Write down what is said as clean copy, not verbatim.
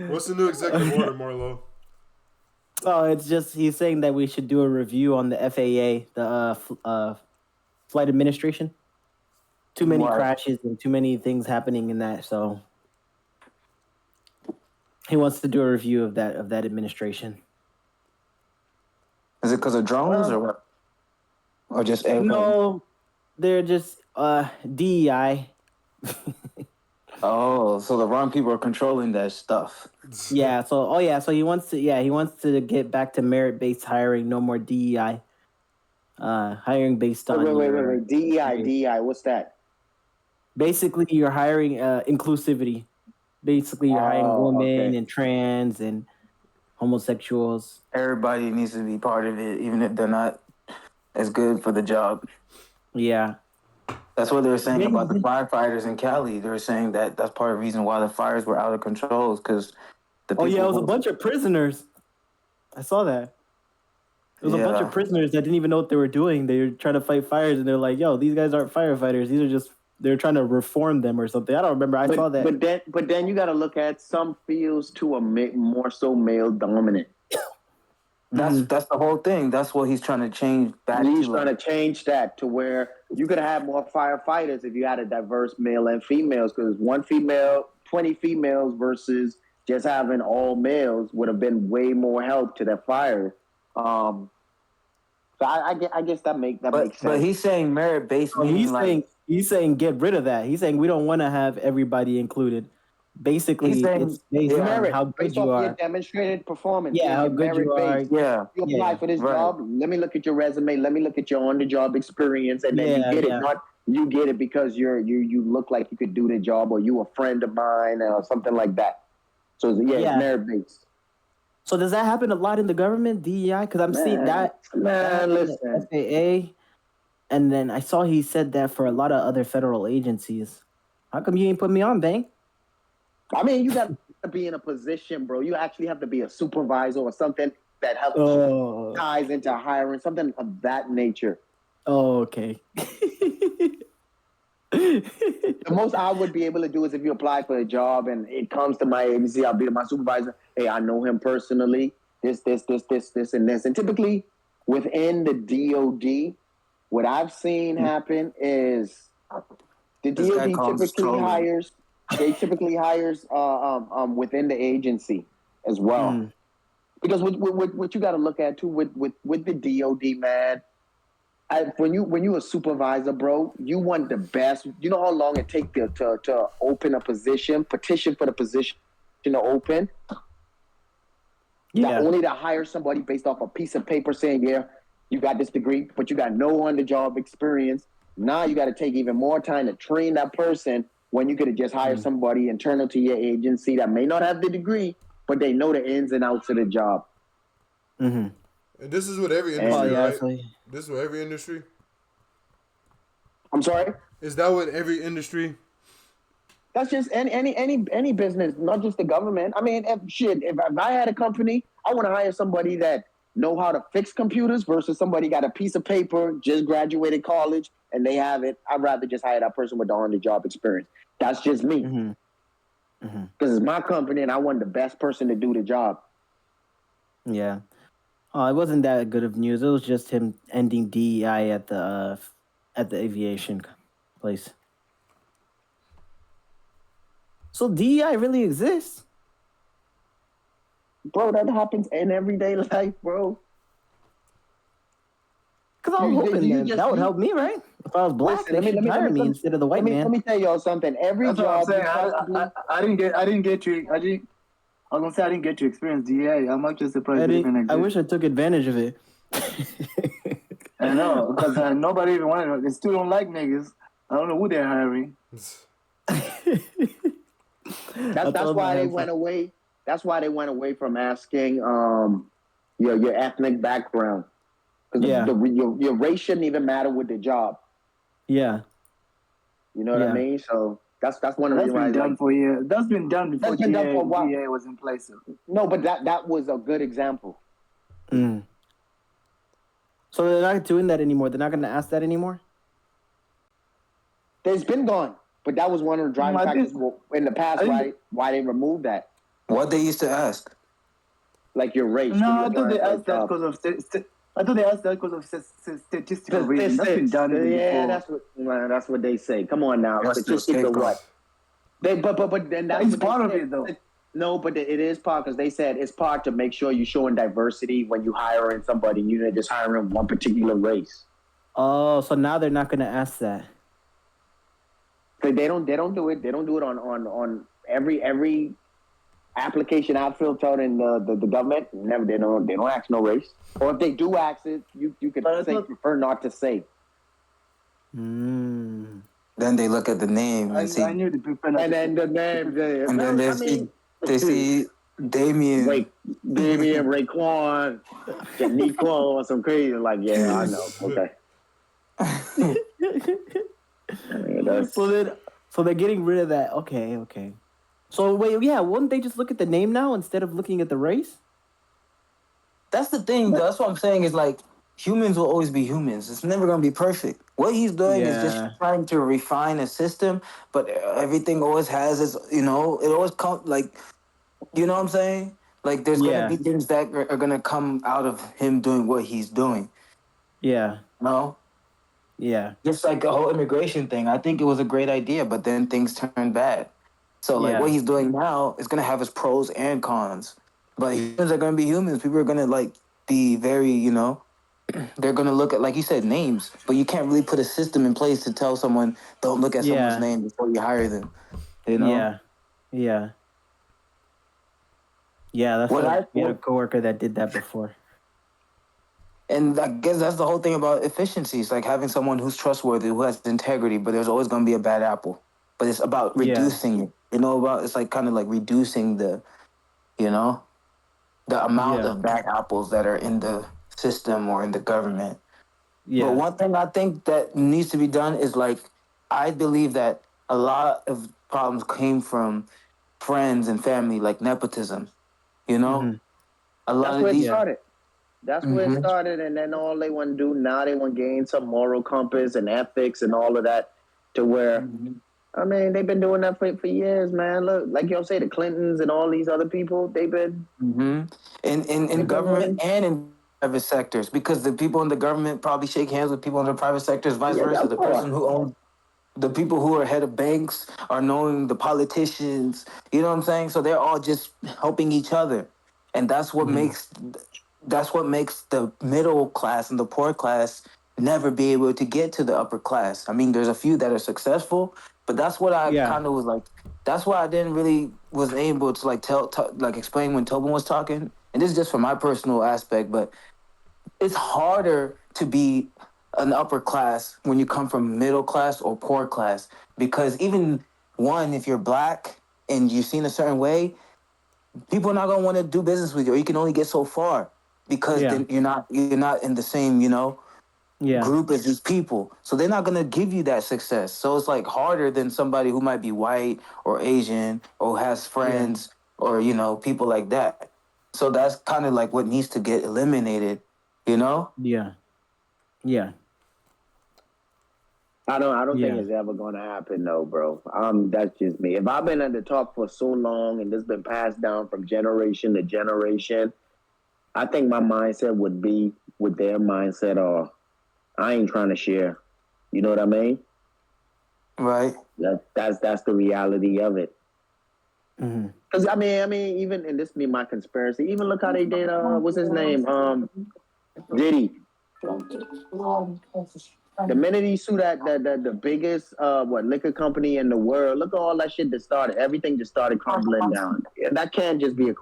What's the new executive order, Marlo? Oh, it's just he's saying that we should do a review on the FAA, the flight administration. Too many Why? crashes and too many things happening in that, so he wants to do a review of that administration. Is it because of drones or what? Or just airplanes? No, they're just DEI. Oh, so the wrong people are controlling that stuff. Yeah. So he wants to get back to merit-based hiring. No more DEI. Hiring based on wait. DEI. What's that? Basically, you're hiring inclusivity. Basically, you're hiring women and trans and homosexuals. Everybody needs to be part of it, even if they're not as good for the job. Yeah. That's what they were saying about the firefighters in Cali. They were saying that that's part of the reason why the fires were out of control, because the people... Oh, yeah, it was a bunch of prisoners. I saw that. It was a bunch of prisoners that didn't even know what they were doing. They were trying to fight fires, and they're like, yo, these guys aren't firefighters. These are just... They're trying to reform them or something. I don't remember. I saw that. But then you got to look at some fields to a more so male dominant. That's the whole thing. That's what he's trying to change back. He's trying to change that to where you could have more firefighters if you had a diverse male and females. Because 1 female, 20 females versus just having all males would have been way more help to that fire. So I guess that makes sense. But he's saying merit based. He's saying get rid of that. He's saying we don't want to have everybody included. Basically, it's based on how good you are. Your demonstrated performance. Yeah, how good you are. Yeah. You apply for this job. Let me look at your resume. Let me look at your on-the-job experience, and then you get it. Not you get it because you look like you could do the job, or you a friend of mine, or something like that. So it's merit-based. So does that happen a lot in the government, DEI? Because I'm seeing that. Man, listen. FAA, and then I saw he said that for a lot of other federal agencies. How come you ain't put me on, Bang? I mean, you got to be in a position, bro. You actually have to be a supervisor or something that helps ties into hiring, something of that nature. Oh, okay. The most I would be able to do is if you apply for a job and it comes to my agency, I'll be my supervisor. Hey, I know him personally. This, and this. And typically within the DOD, what I've seen happen is the DOD typically hires within the agency as well. Because what you got to look at too with the DOD, man. When you a supervisor, bro, you want the best. You know how long it takes to open a position, petition for the position to open. Yeah. Only to hire somebody based off a piece of paper saying, yeah, you got this degree, but you got no on-the-job experience. Now you got to take even more time to train that person when you could have just hired somebody internal to your agency that may not have the degree, but they know the ins and outs of the job. Mm-hmm. And this is with every industry, right? This is with every industry? I'm sorry? Is that with every industry? That's just any business, not just the government. I mean, if I had a company, I want to hire somebody that know how to fix computers versus somebody got a piece of paper, just graduated college, and they have it. I'd rather just hire that person with the on-the-job experience. That's just me. Because it's my company, and I want the best person to do the job. Yeah. Oh, it wasn't that good of news. It was just him ending DEI at the aviation place. So DEI really exists? Bro, that happens in everyday life, bro. Because I was hoping that would help me, right? If I was black, they should hire me instead of the white man. Let me tell y'all something. Every job... I didn't get you... I was going to say I didn't get to experience DEA. I'm not just surprised it even exists. I wish I took advantage of it. I know, because nobody even wanted to. They still don't like niggas. I don't know who they're hiring. That's why they went away. That's why they went away from asking your ethnic background. Because your race shouldn't even matter with the job. Yeah. You know what I mean? So... That's one of the reasons. That's been done for years. That's been done before DEA was in place. No, but that was a good example. So they're not doing that anymore. They're not going to ask that anymore. It's been gone. But that was one of the driving factors in the past why they removed that. What they used to ask? Like your race. No, I thought they asked that because of statistical reasons. That's been done before. That's what they say. Come on now, statistics or what? But then that's it's part of it though. No, but it is part because they said it's part to make sure you're showing diversity when you hiring somebody. You're not just hiring one particular race. Oh, so now they're not going to ask that. They don't do it. They don't do it on every application I've filled out in the government. Never they don't ask no race. Or if they do ask it, you could prefer not to say. Mm. Then they look at the name and see. I knew the prefer not. And then the name. And then they see Damien, Raekwon, Janiqua, or some crazy. Like, yeah, I know. Okay. So they're getting rid of that. Okay. So wait, wouldn't they just look at the name now instead of looking at the race? That's the thing. That's what I'm saying is like humans will always be humans. It's never going to be perfect. What he's doing is just trying to refine a system, but everything always has its, it always comes like, you know what I'm saying? Like there's going to be things that are going to come out of him doing what he's doing. Yeah. No? Yeah. Just like the whole immigration thing. I think it was a great idea, but then things turned bad. So like what he's doing now is going to have its pros and cons. But humans are going to be humans. People are going to like be very, they're going to look at, like you said, names. But you can't really put a system in place to tell someone, don't look at someone's name before you hire them. Yeah. Yeah, that's what I had a coworker that did that before. And I guess that's the whole thing about efficiency. It's like having someone who's trustworthy, who has integrity, but there's always going to be a bad apple. But it's about reducing it. It's like kind of like reducing the amount of bad apples that are in the system or in the government. Yeah. But one thing I think that needs to be done is like, I believe that a lot of problems came from friends and family, like nepotism, Mm-hmm. A lot of these started. That's where it started, and then all they want to do now, they want to gain some moral compass and ethics and all of that to where, I mean, they've been doing that for years, man. Look, like y'all say, the Clintons and all these other people, they've been... In government and in private sectors, because the people in the government probably shake hands with people in the private sectors, vice versa. The person who owns... The people who are head of banks are knowing the politicians, you know what I'm saying? So they're all just helping each other. And that's what makes the middle class and the poor class never be able to get to the upper class. I mean, there's a few that are successful, but that's what I kind of was like. That's why I didn't really was able to like explain when Tobin was talking. And this is just from my personal aspect, but it's harder to be an upper class when you come from middle class or poor class, because even if you're black and you're seen a certain way, people are not gonna want to do business with you, or you can only get so far because then you're not in the same group as these people, so they're not gonna give you that success. So it's like harder than somebody who might be white or Asian or has friends or people like that. So that's kind of like what needs to get eliminated, I don't think it's ever gonna happen though, bro. That's just me. If I've been at the top for so long and this been passed down from generation to generation, I think my mindset would be with their mindset or I ain't trying to share. You know what I mean? Right. That's the reality of it. Because I mean, even and this be my conspiracy. Even look how they did. What's his name? Diddy. The minute he sued the biggest liquor company in the world, look at all that shit that started. Everything just started crumbling down. That can't just be a